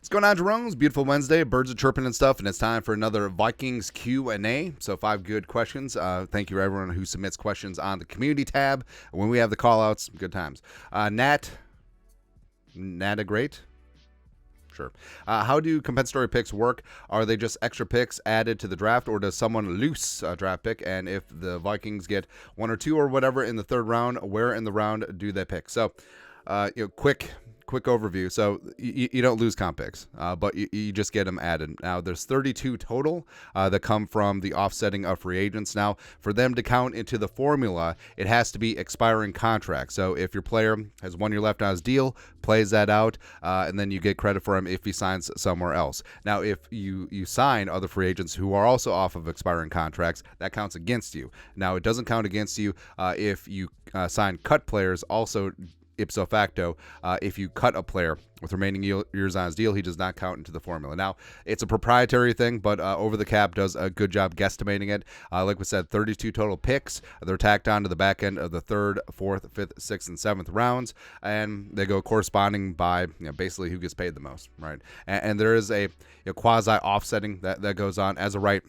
What's going on, Jeromes? Beautiful Wednesday. Birds are chirping and stuff, and it's time for another Vikings Q&A. So 5 good questions. Thank you to everyone who submits questions on the community tab. When we have the call-outs, good times. Nat a great? Sure. How do compensatory picks work? Are they just extra picks added to the draft, or does someone loose a draft pick? And if the Vikings get 1 or 2 or whatever in the third round, where in the round do they pick? So, quick overview. So you don't lose comp picks, but you just get them added. Now, there's 32 total that come from the offsetting of free agents. Now, for them to count into the formula, it has to be expiring contracts. So if your player has 1 year left on his deal, plays that out, and then you get credit for him if he signs somewhere else. Now, if you sign other free agents who are also off of expiring contracts, that counts against you. Now, it doesn't count against you if you sign cut players also. Ipso facto, if you cut a player with remaining years on his deal, he does not count into the formula. Now, it's a proprietary thing, but Over the Cap does a good job guesstimating it. Like we said, 32 total picks. They're tacked on to the back end of the 3rd, 4th, 5th, 6th, and 7th rounds, and they go corresponding by basically who gets paid the most, right? And there is a quasi-offsetting that goes on as a right.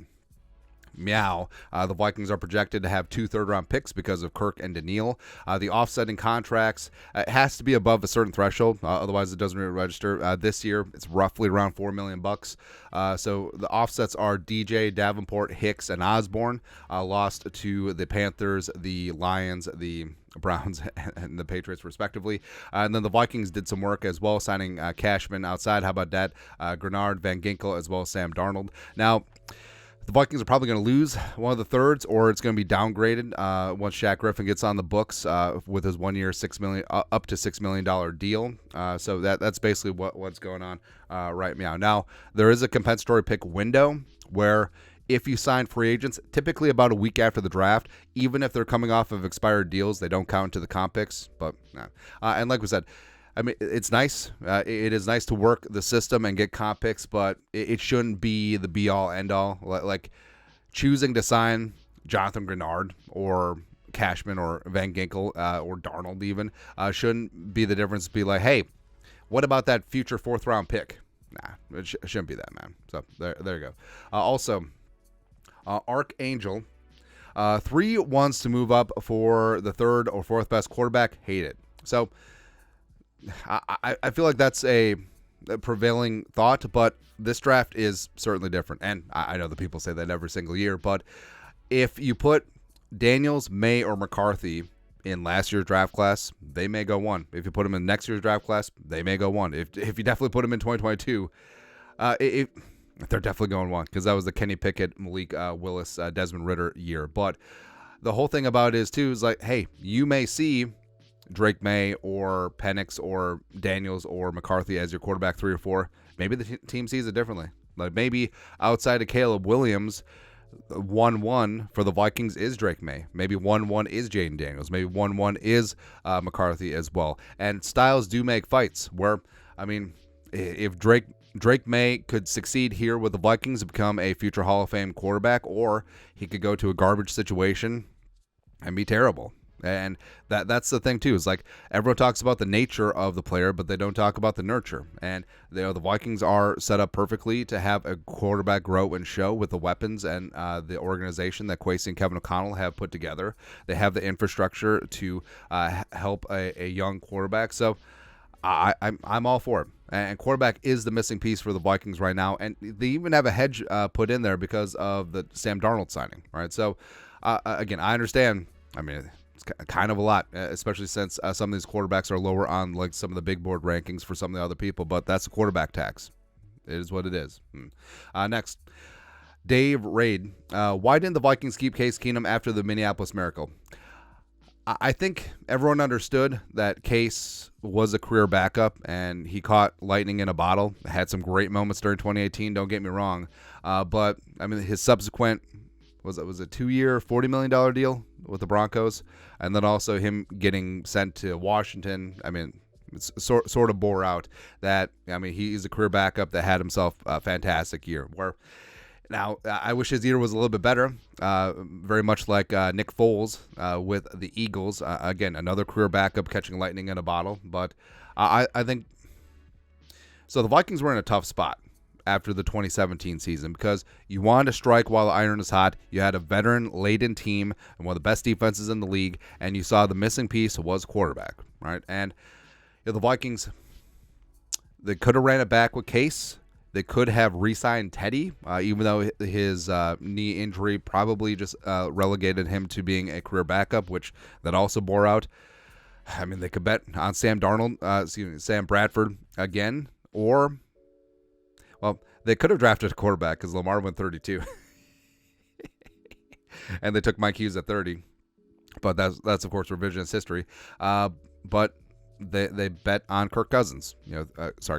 The Vikings are projected to have 2 third-round picks because of Kirk and Daniil. The offsetting contracts, it has to be above a certain threshold, otherwise it doesn't really register. This year, it's roughly around $4 million. So the offsets are DJ, Davenport, Hicks, and Osborne, lost to the Panthers, the Lions, the Browns, and the Patriots, respectively. And then the Vikings did some work as well, signing Cashman outside. How about that? Grenard, Van Ginkel, as well as Sam Darnold. Now, the Vikings are probably going to lose one of the thirds, or it's going to be downgraded once Shaq Griffin gets on the books with his 1 year, up to $6 million deal. So that's basically what's going on right now. Now, there is a compensatory pick window where if you sign free agents, typically about a week after the draft, even if they're coming off of expired deals, they don't count to the comp picks. But and like we said, I mean, it's nice. It is nice to work the system and get comp picks, but it shouldn't be the be-all, end-all. Like choosing to sign Jonathan Grenard or Cashman or Van Ginkel or Darnold even shouldn't be the difference. Be like, hey, what about that future 4th-round pick? Nah, it shouldn't be that, man. So there you go. Also, Archangel, 3 wants to move up for the 3rd or 4th best quarterback. Hate it. So I feel like that's a prevailing thought, but this draft is certainly different. And I know that people say that every single year, but if you put Daniels, May, or McCarthy in last year's draft class, they may go 1. If you put them in next year's draft class, they may go 1. If you definitely put them in 2022, they're definitely going 1, because that was the Kenny Pickett, Malik Willis, Desmond Ridder year. But the whole thing about it is, too, is like, hey, you may see Drake May or Penix or Daniels or McCarthy as your quarterback 3 or 4. Maybe the team sees it differently. Like maybe outside of Caleb Williams, 1-1 for the Vikings is Drake May. Maybe 1-1 is Jaden Daniels. Maybe 1-1 is McCarthy as well. And styles do make fights where, I mean, if Drake May could succeed here with the Vikings and become a future Hall of Fame quarterback, or he could go to a garbage situation and be terrible. And that's the thing, too, is like everyone talks about the nature of the player, but they don't talk about the nurture. And the Vikings are set up perfectly to have a quarterback grow and show with the weapons and the organization that Kwesi and Kevin O'Connell have put together. They have the infrastructure to help a young quarterback. So I'm all for it. And quarterback is the missing piece for the Vikings right now. And they even have a hedge put in there because of the Sam Darnold signing, right? So, again, I understand. I mean, it's kind of a lot, especially since some of these quarterbacks are lower on like some of the big board rankings for some of the other people, but that's a quarterback tax. It is what it is. Next, Dave Raid. Why didn't the Vikings keep Case Keenum after the Minneapolis Miracle? I think everyone understood that Case was a career backup, and he caught lightning in a bottle. Had some great moments during 2018, don't get me wrong. But, I mean, his subsequent was a 2-year, $40 million deal with the Broncos, and then also him getting sent to Washington. I mean, it's sort of bore out that, I mean, he's a career backup that had himself a fantastic year. Where now, I wish his year was a little bit better, very much like Nick Foles with the Eagles. Again, another career backup catching lightning in a bottle. But I think So the Vikings were in a tough spot after the 2017 season because you wanted to strike while the iron is hot. You had a veteran-laden team and one of the best defenses in the league, and you saw the missing piece was quarterback, right? And the Vikings, they could have ran it back with Case. They could have re-signed Teddy, even though his knee injury probably just relegated him to being a career backup, which that also bore out. I mean, they could bet on Sam Bradford again, or, well, they could have drafted a quarterback because Lamar went 32, and they took Mike Hughes at 30. But that's of course revisionist history. But they bet on Kurt Cousins.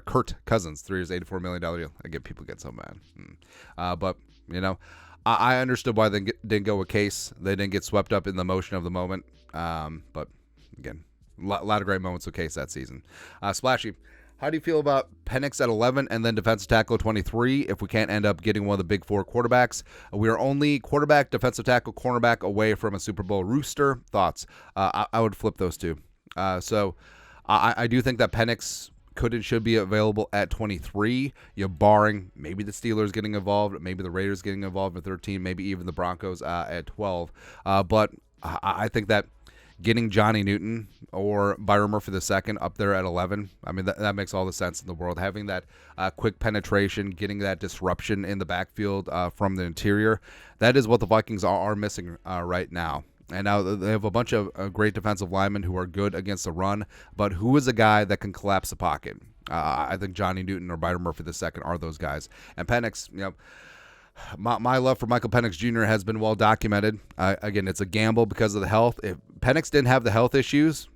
Kurt Cousins, 3 years, $84 million deal. People get so mad. But I understood why they didn't go with Case. They didn't get swept up in the motion of the moment. But again, a lot of great moments with Case that season. Splashy, how do you feel about Penix at 11 and then defensive tackle 23 if we can't end up getting one of the big four quarterbacks? We are only quarterback, defensive tackle, cornerback away from a Super Bowl rooster. Thoughts? I would flip those two. So I do think that Penix could and should be available at 23, barring maybe the Steelers getting involved, maybe the Raiders getting involved at 13, maybe even the Broncos at 12. But I think that getting Johnny Newton or Byron Murphy II up there at 11, I mean, that makes all the sense in the world. Having that quick penetration, getting that disruption in the backfield from the interior, that is what the Vikings are missing right now. And now they have a bunch of great defensive linemen who are good against the run, but who is a guy that can collapse the pocket? I think Johnny Newton or Byron Murphy II are those guys. And Penix, my love for Michael Penix Jr. has been well documented. Again, it's a gamble because of the health. If Penix didn't have the health issues,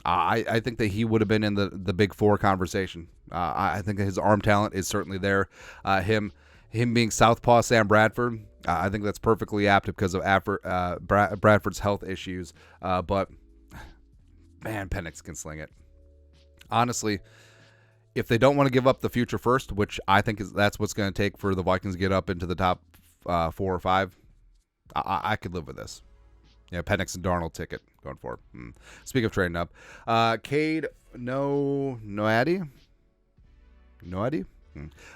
I think that he would have been in the big four conversation. I think his arm talent is certainly there. Him being Southpaw Sam Bradford, I think that's perfectly apt because of Bradford's health issues. But, man, Penix can sling it. Honestly, if they don't want to give up the future first, which I think that's what's going to take for the Vikings to get up into the top 4 or 5, I could live with this. Penix and Darnold ticket going forward. Speaking of trading up, Cade Noadi?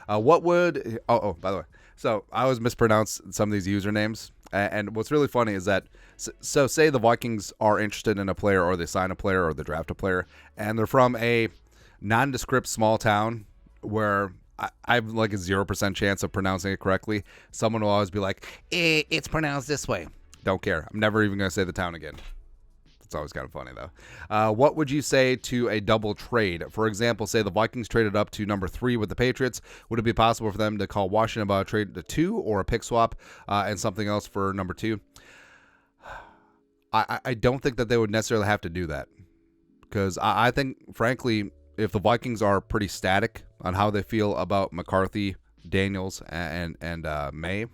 What would... Oh, by the way. So I always mispronounce some of these usernames. And what's really funny is that, so say the Vikings are interested in a player or they sign a player or they draft a player, and they're from a nondescript small town where I have like a 0% chance of pronouncing it correctly. Someone will always be like, it's pronounced this way. Don't care. I'm never even going to say the town again. It's always kind of funny, though. What would you say to a double trade? For example, say the Vikings traded up to number 3 with the Patriots. Would it be possible for them to call Washington about a trade to 2 or a pick swap and something else for number 2? I don't think that they would necessarily have to do that because I think, frankly, if the Vikings are pretty static on how they feel about McCarthy, Daniels, and May,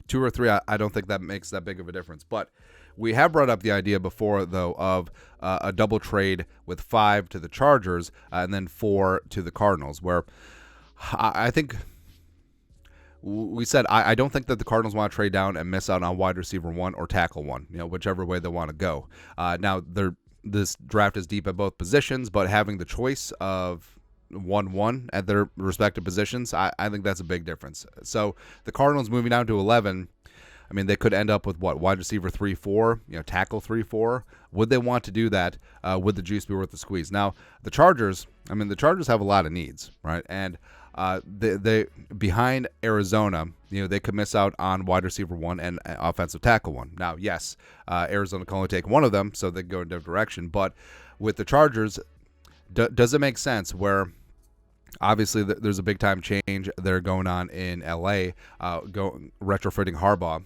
2 or 3, I don't think that makes that big of a difference. But we have brought up the idea before, though, of a double trade with 5 to the Chargers and then 4 to the Cardinals, where I think we said I don't think that the Cardinals want to trade down and miss out on wide receiver 1 or tackle 1, whichever way they want to go. Now, this draft is deep at both positions, but having the choice of 1-1 at their respective positions, I think that's a big difference. So the Cardinals moving down to 11, I mean, they could end up with what, wide receiver 3-4, tackle 3-4. Would they want to do that? Would the juice be worth the squeeze? Now, the Chargers have a lot of needs, right? And they behind Arizona, they could miss out on wide receiver 1 and offensive tackle 1. Now, yes, Arizona can only take one of them, so they can go in a different direction. But with the Chargers, does it make sense where obviously there's a big time change there going on in LA, retrofitting Harbaugh?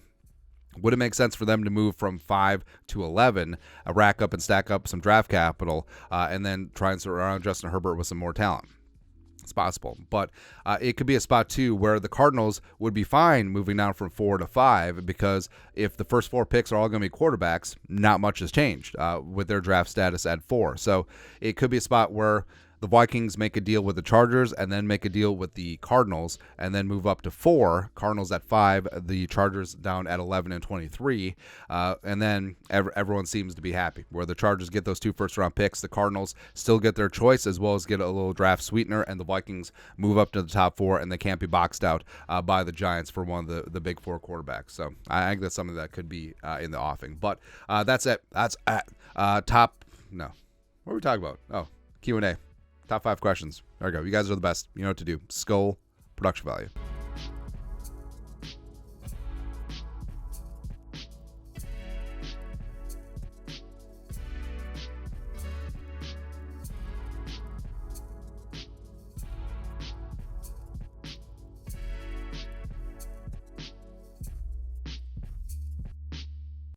Would it make sense for them to move from 5 to 11, rack up and stack up some draft capital, and then try and surround Justin Herbert with some more talent? It's possible, but it could be a spot too where the Cardinals would be fine moving down from 4 to 5 because if the first 4 picks are all going to be quarterbacks, not much has changed with their draft status at 4. So it could be a spot where the Vikings make a deal with the Chargers and then make a deal with the Cardinals and then move up to 4, Cardinals at 5, the Chargers down at 11 and 23, and then everyone seems to be happy. Where the Chargers get those 2 first-round picks, the Cardinals still get their choice as well as get a little draft sweetener, and the Vikings move up to the top 4, and they can't be boxed out by the Giants for one of the big 4 quarterbacks. So I think that's something that could be in the offing. But that's it. That's top. No, what are we talking about? Oh, Q&A. Top 5 questions. There we go. You guys are the best. You know what to do. Skull production value.